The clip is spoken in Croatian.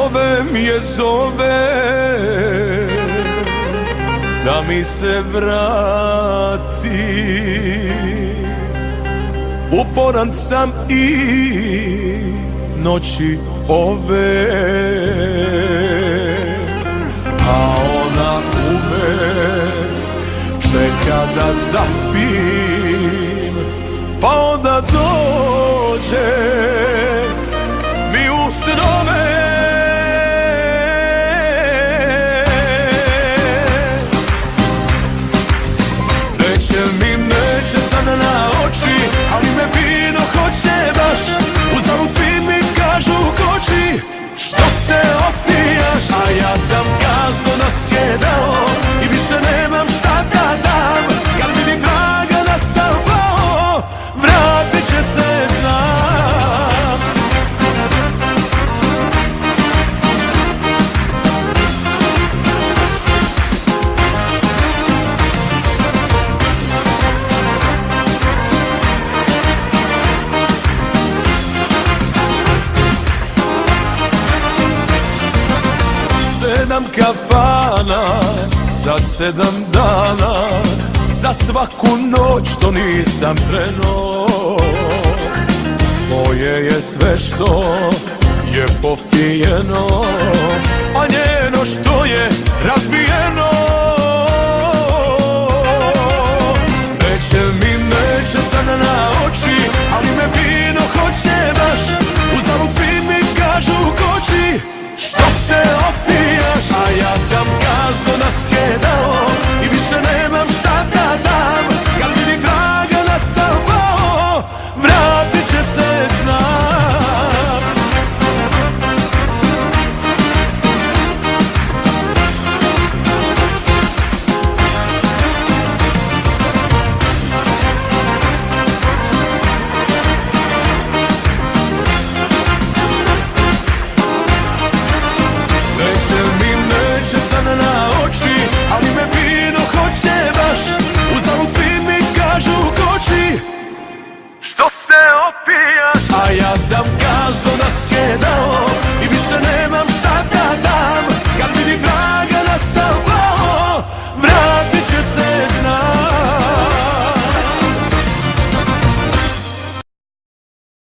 zovem je zove da mi se vrati. Uporan sam i noći ove, a ona uvek čeka da zaspim, pa onda dođe mi u snove. Neće sada na oči, ali me vino hoće baš. Uzalud svi mi kažu koči, što se opijaš, a ja sam gazdo naskedao i više nemam šta da dam. Kad vidim draga da sam pao, vratit će se, znam. Sedam kafana za 7 dana, za svaku noć što nisam krenuo. Moje je sve što je popijeno, a njeno što je razbijeno. Neće sada na oči, ali me vino hoće baš. Uzalud svi mi kažu koči, što se opijaš, a ja sam gazdo naskedao i više nemam šta da dam. Kad vidim draga da sam pao, vratit će se, znam. Neće sada na oči, ali me vino hoće baš. Uzalud svi mi kažu koči, što se opijaš, a ja sam gazdo naskedao i više ne